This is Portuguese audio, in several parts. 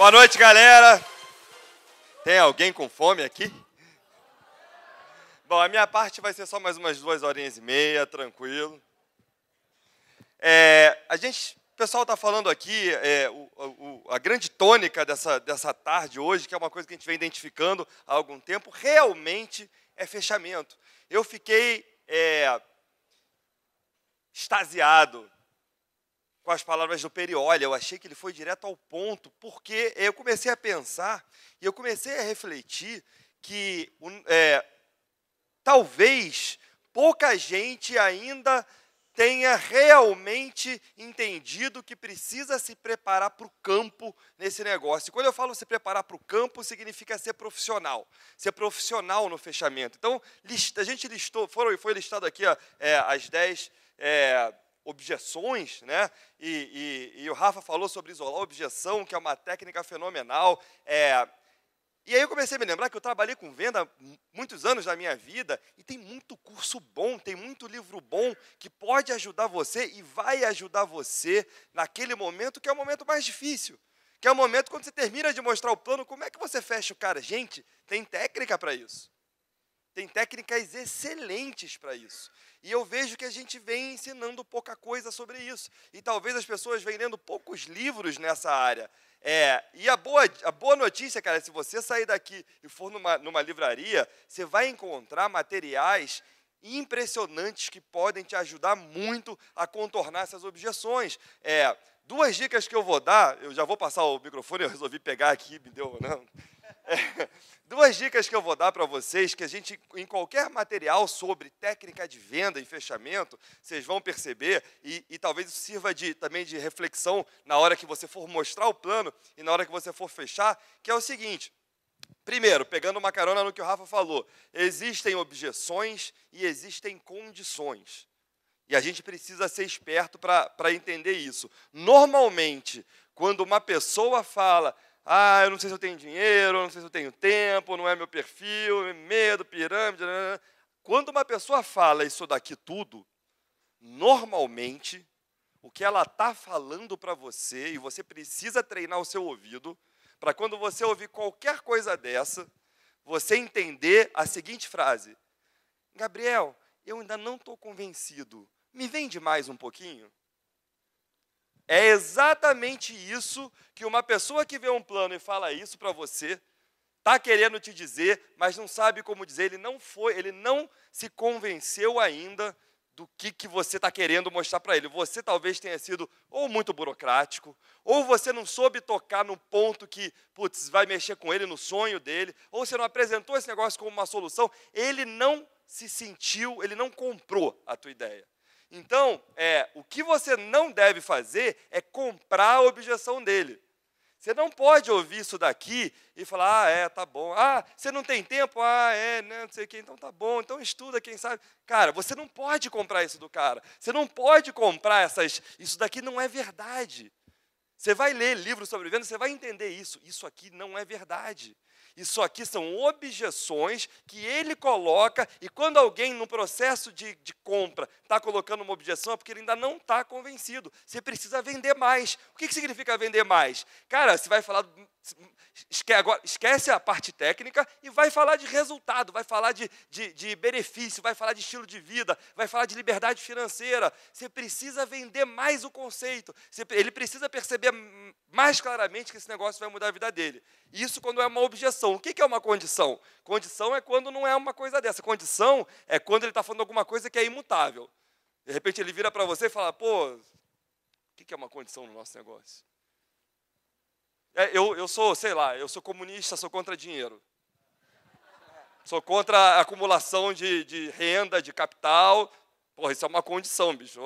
Boa noite, galera. Tem alguém com fome aqui? Bom, a minha parte vai ser só mais umas 2h30, tranquilo. O pessoal está falando aqui, a grande tônica dessa tarde hoje, que é uma coisa que a gente vem identificando há algum tempo, realmente é fechamento. Eu fiquei extasiado com as palavras do Peri. Olha, eu achei que ele foi direto ao ponto, porque eu comecei a pensar e eu comecei a refletir que talvez pouca gente ainda tenha realmente entendido que precisa se preparar para o campo nesse negócio. E quando eu falo se preparar para o campo, significa ser profissional no fechamento. Então, a gente listou, foi listado aqui as 10 objeções, né? E o Rafa falou sobre isolar a objeção, que é uma técnica fenomenal. E aí eu comecei a me lembrar que eu trabalhei com venda muitos anos da minha vida e tem muito curso bom, tem muito livro bom que pode ajudar você e vai ajudar você naquele momento que é o momento mais difícil, que é o momento quando você termina de mostrar o plano, como é que você fecha o cara? Gente, tem técnica para isso. Tem técnicas excelentes para isso. E eu vejo que a gente vem ensinando pouca coisa sobre isso. E talvez as pessoas venham lendo poucos livros nessa área. E a boa notícia, cara, se você sair daqui e for numa livraria, você vai encontrar materiais impressionantes que podem te ajudar muito a contornar essas objeções. 2 dicas que eu vou dar, eu já vou passar o microfone, eu resolvi pegar aqui, me deu, não. 2 dicas que eu vou dar para vocês, que a gente, em qualquer material sobre técnica de venda e fechamento, vocês vão perceber, e talvez isso sirva também de reflexão na hora que você for mostrar o plano e na hora que você for fechar, que é o seguinte. Primeiro, pegando uma carona no que o Rafa falou, existem objeções e existem condições. E a gente precisa ser esperto para entender isso. Normalmente, quando uma pessoa fala, eu não sei se eu tenho dinheiro, eu não sei se eu tenho tempo, não é meu perfil, medo, pirâmide. Quando uma pessoa fala isso daqui tudo, normalmente, o que ela está falando para você, e você precisa treinar o seu ouvido, para quando você ouvir qualquer coisa dessa, você entender a seguinte frase: Gabriel, eu ainda não estou convencido, me vende mais um pouquinho? É exatamente isso que uma pessoa que vê um plano e fala isso para você, está querendo te dizer, mas não sabe como dizer, ele não se convenceu ainda do que você está querendo mostrar para ele. Você talvez tenha sido ou muito burocrático, ou você não soube tocar no ponto que, vai mexer com ele, no sonho dele, ou você não apresentou esse negócio como uma solução, ele não se sentiu, ele não comprou a tua ideia. Então, o que você não deve fazer é comprar a objeção dele. Você não pode ouvir isso daqui e falar, tá bom. Você não tem tempo? Não sei o quê. Então tá bom, então estuda, quem sabe. Cara, você não pode comprar isso do cara. Você não pode comprar isso daqui não é verdade. Você vai ler livros sobre venda, você vai entender isso. Isso aqui não é verdade. Isso aqui são objeções que ele coloca, e quando alguém, no processo de compra, está colocando uma objeção, é porque ele ainda não está convencido. Você precisa vender mais. O que significa vender mais? Cara, você vai falar... Agora, esquece a parte técnica e vai falar de resultado, vai falar de benefício, vai falar de estilo de vida, vai falar de liberdade financeira. Você precisa vender mais o conceito. Ele precisa perceber mais claramente que esse negócio vai mudar a vida dele. Isso quando é uma objeção. O que é uma condição? Condição é quando não é uma coisa dessa. Condição é quando ele está falando alguma coisa que é imutável. De repente ele vira para você e fala, o que é uma condição no nosso negócio? Eu sou, eu sou comunista, sou contra dinheiro. Sou contra a acumulação de renda, de capital. Isso é uma condição, bicho.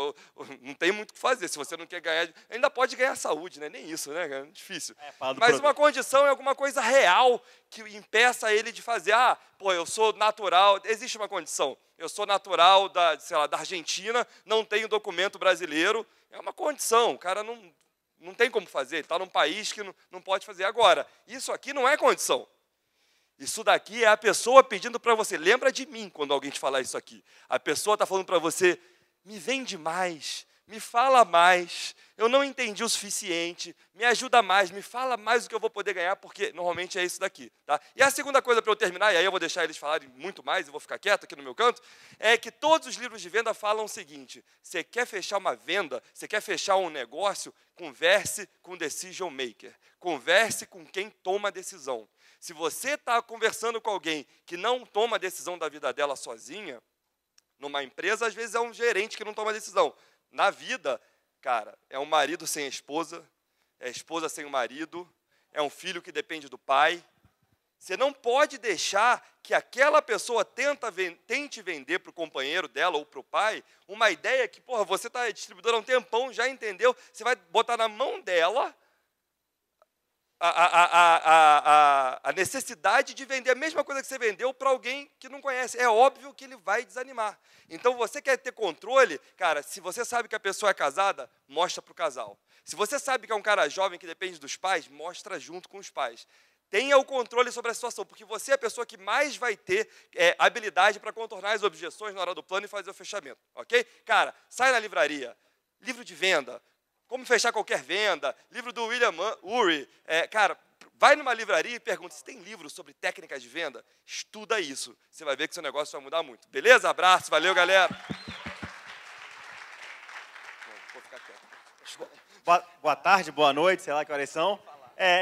Não tem muito o que fazer. Se você não quer ganhar... Ainda pode ganhar saúde, né? Nem isso, né? É difícil. Mas uma condição é alguma coisa real que impeça ele de fazer. Eu sou natural. Existe uma condição. Eu sou natural da Argentina, não tenho documento brasileiro. É uma condição. O cara não tem como fazer. Ele está num país que não pode fazer. Agora, isso aqui não é condição. Isso daqui é a pessoa pedindo para você. Lembra de mim quando alguém te falar isso aqui. A pessoa está falando para você, me vende mais, me fala mais, eu não entendi o suficiente, me ajuda mais, me fala mais do que eu vou poder ganhar, porque normalmente é isso daqui. Tá? E a segunda coisa para eu terminar, e aí eu vou deixar eles falarem muito mais, e vou ficar quieto aqui no meu canto, é que todos os livros de venda falam o seguinte: você quer fechar uma venda, você quer fechar um negócio, converse com o decision maker, converse com quem toma a decisão. Se você está conversando com alguém que não toma a decisão da vida dela sozinha, numa empresa, às vezes é um gerente que não toma a decisão. Na vida, cara, é um marido sem a esposa, é a esposa sem o marido, é um filho que depende do pai. Você não pode deixar que aquela pessoa tente vender para o companheiro dela ou para o pai uma ideia que, porra, você está distribuidora há um tempão, já entendeu, você vai botar na mão dela a necessidade de vender a mesma coisa que você vendeu para alguém que não conhece. É óbvio que ele vai desanimar. Então, você quer ter controle, cara, se você sabe que a pessoa é casada, mostra para o casal. Se você sabe que é um cara jovem que depende dos pais, mostra junto com os pais. Tenha o controle sobre a situação, porque você é a pessoa que mais vai ter habilidade para contornar as objeções na hora do plano e fazer o fechamento, ok? Cara, sai na livraria, livro de venda, como fechar qualquer venda, livro do William Ury. Cara, vai numa livraria e pergunta se tem livro sobre técnicas de venda. Estuda isso. Você vai ver que seu negócio vai mudar muito. Beleza? Abraço. Valeu, galera. Vou ficar quieto. Boa tarde, boa noite, sei lá que horas são.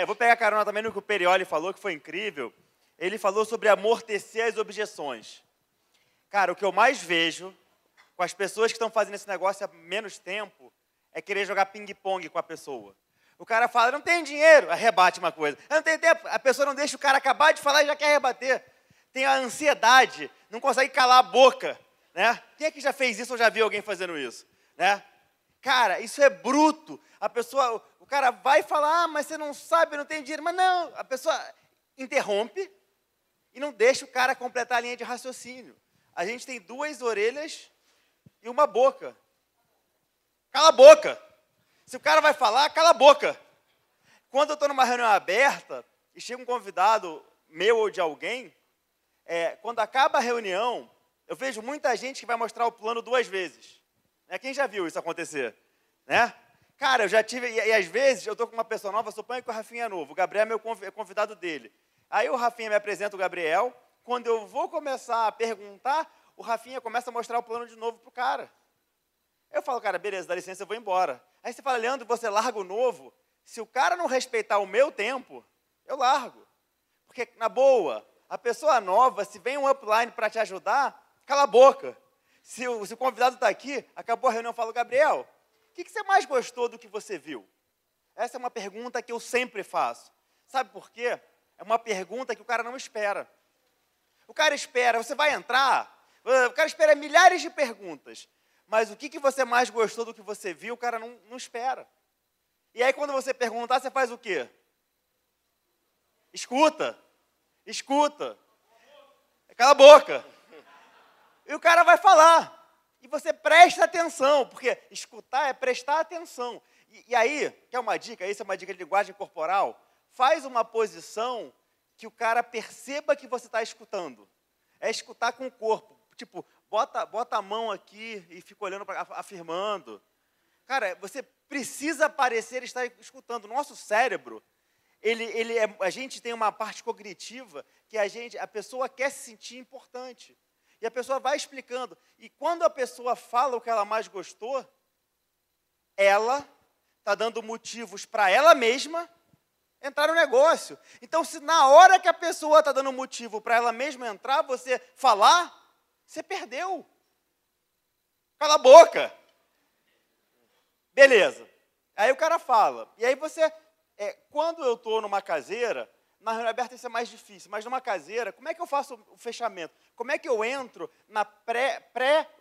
Eu vou pegar carona também no que o Perioli falou, que foi incrível. Ele falou sobre amortecer as objeções. Cara, o que eu mais vejo com as pessoas que estão fazendo esse negócio há menos tempo é querer jogar ping-pong com a pessoa. O cara fala, não tem dinheiro, aí rebate uma coisa. Não tem tempo, a pessoa não deixa o cara acabar de falar e já quer rebater. Tem a ansiedade, não consegue calar a boca. Né? Quem é que já fez isso ou já viu alguém fazendo isso? Né? Cara, isso é bruto. O cara vai falar, mas você não sabe, não tem dinheiro. Mas não, a pessoa interrompe e não deixa o cara completar a linha de raciocínio. A gente tem 2 orelhas e uma boca. Cala a boca. Se o cara vai falar, cala a boca. Quando eu estou numa reunião aberta e chega um convidado meu ou de alguém, quando acaba a reunião, eu vejo muita gente que vai mostrar o plano 2 vezes. Quem já viu isso acontecer? Né? Cara, eu já tive, e às vezes eu estou com uma pessoa nova, suponho que o Rafinha é novo, o Gabriel é meu convidado dele. Aí o Rafinha me apresenta o Gabriel, quando eu vou começar a perguntar, o Rafinha começa a mostrar o plano de novo para o cara. Eu falo, cara, beleza, dá licença, eu vou embora. Aí você fala, Leandro, você larga o novo? Se o cara não respeitar o meu tempo, eu largo. Porque, na boa, a pessoa nova, se vem um upline para te ajudar, cala a boca. Se o convidado está aqui, acabou a reunião, eu falo, Gabriel, o que você mais gostou do que você viu? Essa é uma pergunta que eu sempre faço. Sabe por quê? É uma pergunta que o cara não espera. O cara espera, você vai entrar, o cara espera milhares de perguntas. Mas o que você mais gostou do que você viu, o cara não espera. E aí, quando você perguntar, você faz o quê? Escuta. Escuta. Cala a boca. E o cara vai falar. E você presta atenção, porque escutar é prestar atenção. E aí, quer uma dica? Essa é uma dica de linguagem corporal. Faz uma posição que o cara perceba que você está escutando. É escutar com o corpo. Tipo, bota a mão aqui e fica olhando, afirmando. Cara, você precisa parecer estar escutando. O nosso cérebro, a gente tem uma parte cognitiva que a pessoa quer se sentir importante. E a pessoa vai explicando. E quando a pessoa fala o que ela mais gostou, ela está dando motivos para ela mesma entrar no negócio. Então, se na hora que a pessoa está dando motivo para ela mesma entrar, você falar, você perdeu. Cala a boca. Beleza. Aí o cara fala. E aí você, quando eu estou numa caseira, na reunião aberta isso é mais difícil, mas numa caseira, como é que eu faço o fechamento? Como é que eu entro na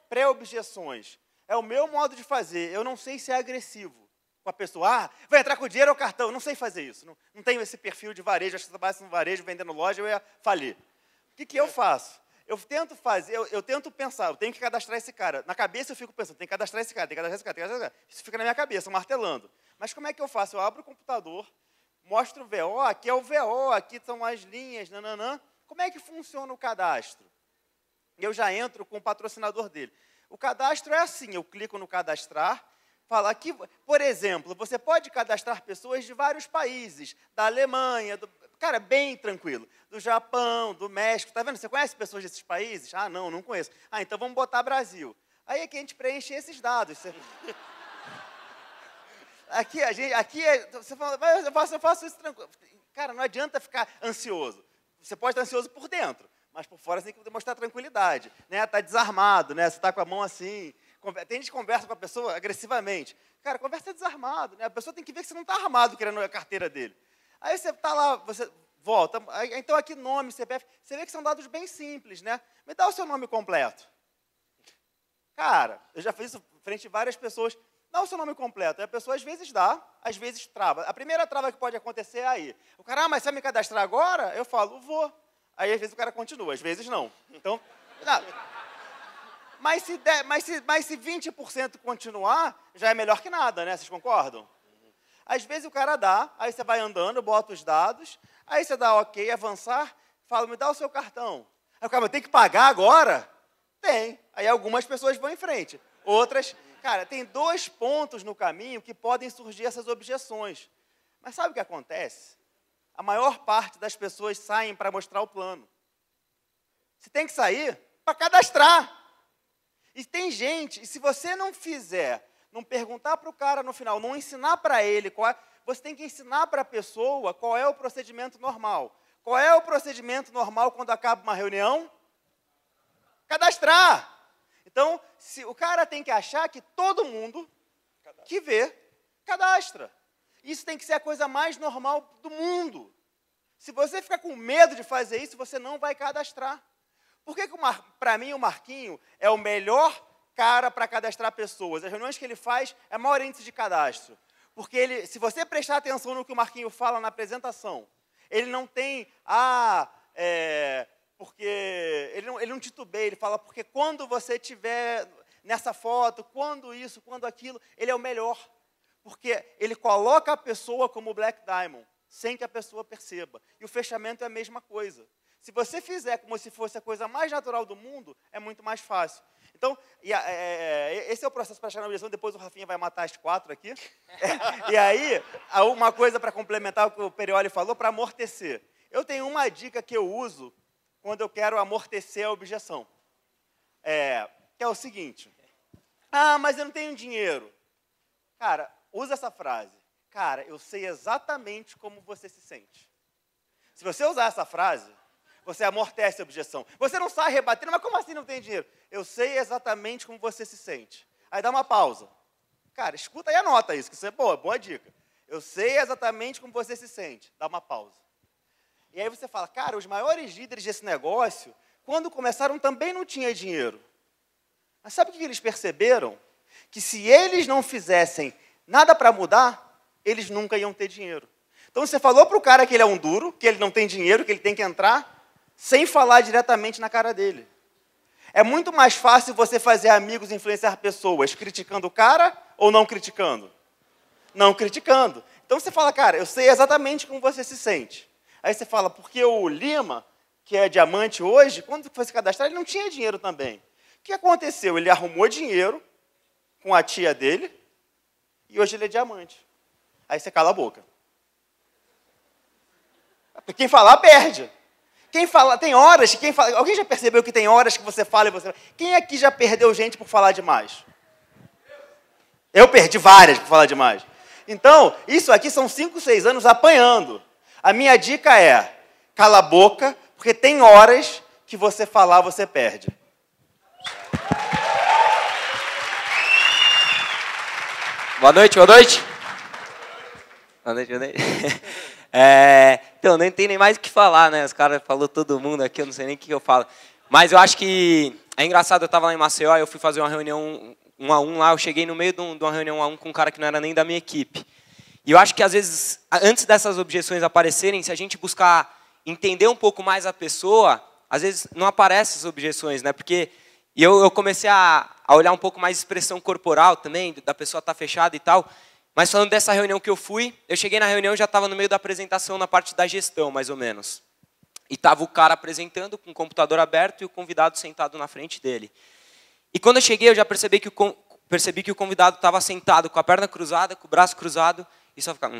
pré-objeções? É o meu modo de fazer. Eu não sei se é agressivo com a pessoa. Vai entrar com dinheiro ou cartão? Eu não sei fazer isso. Não tenho esse perfil de varejo. Acho que se eu trabalhasse no varejo, vendendo loja, eu ia falir. O que eu faço? Eu tento fazer, eu tento pensar, eu tenho que cadastrar esse cara. Na cabeça eu fico pensando, tem que cadastrar esse cara, tem que cadastrar esse cara, tem que cadastrar esse cara. Isso fica na minha cabeça, martelando. Mas como é que eu faço? Eu abro o computador, mostro o VO, aqui é o VO, aqui são as linhas, nananã. Como é que funciona o cadastro? Eu já entro com o patrocinador dele. O cadastro é assim, eu clico no cadastrar, fala que, por exemplo, você pode cadastrar pessoas de vários países, da Alemanha, cara, bem tranquilo, do Japão, do México, tá vendo? Você conhece pessoas desses países? Ah, não conheço. Ah, então vamos botar Brasil. Aí aqui a gente preenche esses dados. Você fala, mas eu faço isso tranquilo. Cara, não adianta ficar ansioso. Você pode estar ansioso por dentro, mas por fora você tem que demonstrar tranquilidade, né? Tá desarmado, né? Você está com a mão assim. Tem gente que conversa com a pessoa agressivamente. Cara, conversa desarmado, né? A pessoa tem que ver que você não está armado querendo a carteira dele. Aí você está lá, você volta. Então aqui nome, CPF, você vê que são dados bem simples, né? Me dá o seu nome completo. Cara, eu já fiz isso frente a várias pessoas. Dá o seu nome completo. Aí a pessoa às vezes dá, às vezes trava. A primeira trava que pode acontecer é aí. O cara, mas você vai me cadastrar agora? Eu falo, vou. Aí às vezes o cara continua, às vezes não. Então, não. Mas se 20% continuar, já é melhor que nada, né? Vocês concordam? Às vezes o cara dá, aí você vai andando, bota os dados, aí você dá ok, avançar, fala, me dá o seu cartão. Aí o cara, tem que pagar agora? Tem. Aí algumas pessoas vão em frente. Outras, cara, tem 2 pontos no caminho que podem surgir essas objeções. Mas sabe o que acontece? A maior parte das pessoas saem para mostrar o plano. Você tem que sair para cadastrar. E tem gente, e se você não fizer, não perguntar para o cara no final, não ensinar para ele, você tem que ensinar para a pessoa qual é o procedimento normal. Qual é o procedimento normal quando acaba uma reunião? Cadastrar. Então, se o cara tem que achar que todo mundo que vê, cadastra. Isso tem que ser a coisa mais normal do mundo. Se você ficar com medo de fazer isso, você não vai cadastrar. Por que para mim, o Marquinho é o melhor cara para cadastrar pessoas? As reuniões que ele faz é maior índice de cadastro. Porque se você prestar atenção no que o Marquinho fala na apresentação, ele não tem, porque ele não titubeia, ele fala, porque quando você estiver nessa foto, quando isso, quando aquilo, ele é o melhor. Porque ele coloca a pessoa como Black Diamond, sem que a pessoa perceba. E o fechamento é a mesma coisa. Se você fizer como se fosse a coisa mais natural do mundo, é muito mais fácil. Então, esse é o processo para chegar na objeção, depois o Rafinha vai matar as 4 aqui. E aí, uma coisa para complementar o que o Perioli falou, para amortecer. Eu tenho uma dica que eu uso quando eu quero amortecer a objeção. Que é o seguinte. Mas eu não tenho dinheiro. Cara, usa essa frase. Cara, eu sei exatamente como você se sente. Se você usar essa frase, você amortece a objeção. Você não sai rebatendo, mas como assim não tem dinheiro? Eu sei exatamente como você se sente. Aí dá uma pausa. Cara, escuta e anota isso, que isso é boa dica. Eu sei exatamente como você se sente. Dá uma pausa. E aí você fala, cara, os maiores líderes desse negócio, quando começaram, também não tinham dinheiro. Mas sabe o que eles perceberam? Que se eles não fizessem nada para mudar, eles nunca iam ter dinheiro. Então você falou para o cara que ele é um duro, que ele não tem dinheiro, que ele tem que entrar, sem falar diretamente na cara dele. É muito mais fácil você fazer amigos e influenciar pessoas criticando o cara ou não criticando? Não criticando. Então você fala, cara, eu sei exatamente como você se sente. Aí você fala, porque o Lima, que é diamante hoje, quando foi se cadastrar, ele não tinha dinheiro também. O que aconteceu? Ele arrumou dinheiro com a tia dele e hoje ele é diamante. Aí você cala a boca. Quem falar, perde. Quem fala, tem horas, alguém já percebeu que tem horas que você fala e você... Quem aqui já perdeu gente por falar demais? Eu perdi várias por falar demais. Então, isso aqui são 5, 6 anos apanhando. A minha dica é, cala a boca, porque tem horas que você falar, você perde. Boa noite, boa noite. Boa noite, boa noite. Então, não tem nem mais o que falar, né? Os caras falaram todo mundo aqui, eu não sei nem o que eu falo. Mas eu acho que é engraçado, eu estava lá em Maceió, eu fui fazer uma reunião 1 a 1 lá, eu cheguei no meio de uma reunião 1 a 1 com um cara que não era nem da minha equipe. E eu acho que, às vezes, antes dessas objeções aparecerem, se a gente buscar entender um pouco mais a pessoa, às vezes não aparecem as objeções, né? Porque eu comecei a olhar um pouco mais a expressão corporal também, da pessoa estar fechada e tal. Mas falando dessa reunião que eu fui, eu cheguei na reunião e já estava no meio da apresentação, na parte da gestão, mais ou menos. E estava o cara apresentando com o computador aberto e o convidado sentado na frente dele. E quando eu cheguei, eu já percebi que percebi que o convidado estava sentado com a perna cruzada, com o braço cruzado, e só ficava...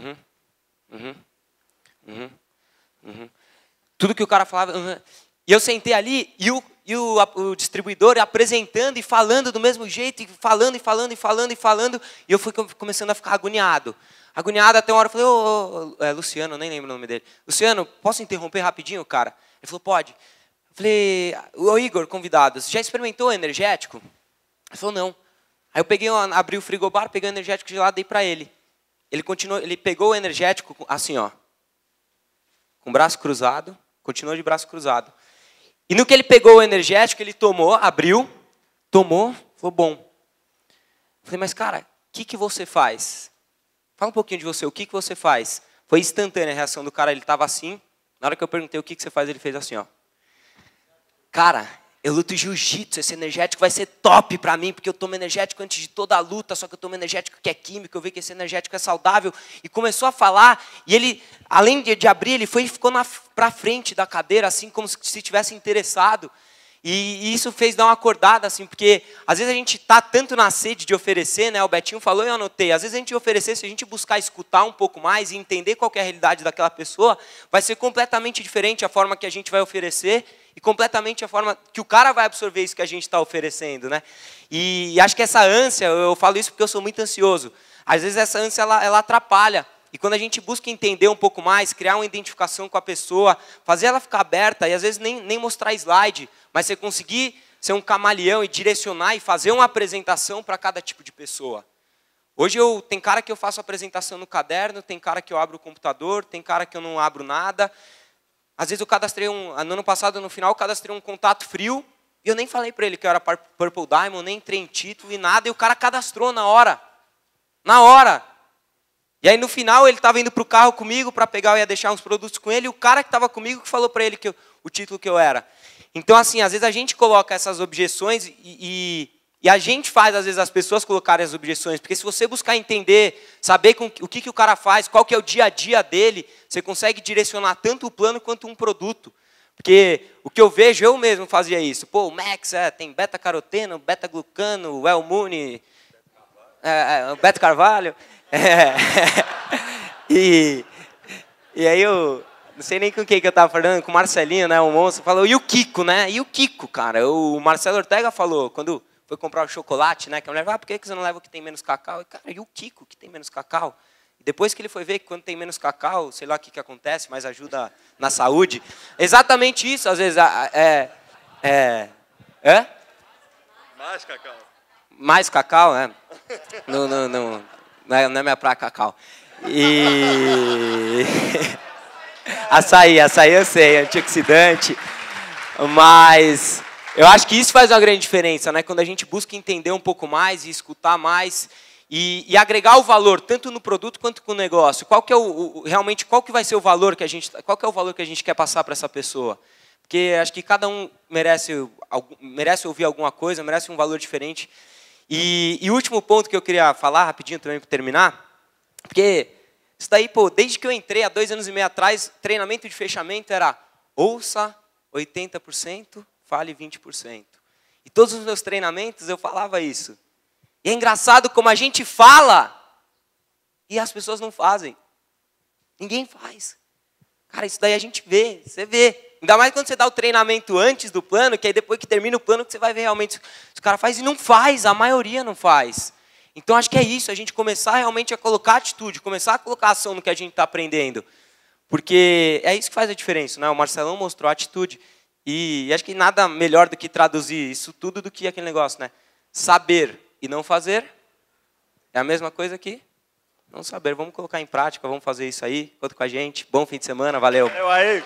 Tudo que o cara falava... E eu sentei ali, e o distribuidor apresentando e falando do mesmo jeito, e falando, e eu fui começando a ficar agoniado. Agoniado até uma hora, eu falei, Luciano, nem lembro o nome dele. Luciano, posso interromper rapidinho, cara? Ele falou, pode. Eu falei, ô Igor, convidado, você já experimentou energético? Ele falou, não. Aí eu abri o frigobar, peguei o energético gelado e dei para ele. Ele pegou o energético assim, ó, com o braço cruzado, continuou de braço cruzado. E no que ele pegou o energético, ele tomou, abriu, tomou, falou, bom. Eu falei, mas cara, o que você faz? Fala um pouquinho de você, o que você faz? Foi instantânea a reação do cara, ele estava assim. Na hora que eu perguntei o que você faz, ele fez assim, ó. Cara, eu luto jiu-jitsu, esse energético vai ser top pra mim, porque eu tomo energético antes de toda a luta, só que eu tomo energético que é químico, eu vi que esse energético é saudável. E começou a falar, e ele, além de abrir, ele ficou pra frente da cadeira, assim, como se tivesse interessado. E isso fez dar uma acordada, assim, porque às vezes a gente está tanto na sede de oferecer, né? O Betinho falou e eu anotei. Às vezes a gente oferecer, se a gente buscar escutar um pouco mais e entender qual que é a realidade daquela pessoa, vai ser completamente diferente a forma que a gente vai oferecer e completamente a forma que o cara vai absorver isso que a gente está oferecendo, né? E acho que essa ânsia, eu falo isso porque eu sou muito ansioso. Às vezes essa ânsia ela atrapalha. E quando a gente busca entender um pouco mais, criar uma identificação com a pessoa, fazer ela ficar aberta, e às vezes nem mostrar slide, mas você conseguir ser um camaleão e direcionar e fazer uma apresentação para cada tipo de pessoa. Hoje tem cara que eu faço apresentação no caderno, tem cara que eu abro o computador, tem cara que eu não abro nada. Às vezes eu cadastrei no ano passado, no final, eu cadastrei um contato frio, e eu nem falei para ele que eu era Purple Diamond, nem entrei em título e nada, e o cara cadastrou na hora. Na hora. E aí, no final, ele estava indo para o carro comigo para pegar, eu ia deixar uns produtos com ele, e o cara que estava comigo que falou para ele o título que eu era. Então, assim, às vezes a gente coloca essas objeções e a gente faz, às vezes, as pessoas colocarem as objeções. Porque se você buscar entender, saber o que o cara faz, qual que é o dia a dia dele, você consegue direcionar tanto o plano quanto um produto. Porque o que eu vejo, eu mesmo fazia isso. Pô, o Max tem beta-caroteno, beta-glucano, o Elmune, o beta-carvalho. E aí eu não sei nem com quem que eu estava falando, com o Marcelinho, né, o monstro, falou, e o Kiko, né? E o Kiko, cara, o Marcelo Ortega falou, quando foi comprar o chocolate, né, que a mulher falou, por que você não leva o que tem menos cacau? E, cara, e o Kiko, que tem menos cacau? E depois que ele foi ver que quando tem menos cacau, sei lá o que acontece, mas ajuda na saúde. Exatamente isso, às vezes, Mais cacau. Mais cacau, né? Não é minha praia cacau. E... açaí eu sei, antioxidante. Mas eu acho que isso faz uma grande diferença, né? Quando a gente busca entender um pouco mais e escutar mais e agregar o valor, tanto no produto quanto no negócio. Qual que é realmente, qual que vai ser o valor que a gente... Qual que é o valor que a gente quer passar para essa pessoa? Porque acho que cada um merece ouvir alguma coisa, merece um valor diferente. E o último ponto que eu queria falar, rapidinho também para terminar, porque isso daí, pô, desde que eu entrei há 2 anos e meio atrás, treinamento de fechamento era ouça 80%, fale 20%. E todos os meus treinamentos eu falava isso. E é engraçado como a gente fala e as pessoas não fazem. Ninguém faz. Cara, isso daí a gente vê, você vê. Ainda mais quando você dá o treinamento antes do plano, que aí depois que termina o plano, que você vai ver realmente se o cara faz e não faz, a maioria não faz. Então acho que é isso, a gente começar realmente a colocar atitude, começar a colocar ação no que a gente está aprendendo. Porque é isso que faz a diferença, né? O Marcelão mostrou a atitude. E acho que nada melhor do que traduzir isso tudo do que aquele negócio, né? Saber e não fazer é a mesma coisa que não saber. Vamos colocar em prática, vamos fazer isso aí. Conta com a gente. Bom fim de semana, valeu. Valeu aí.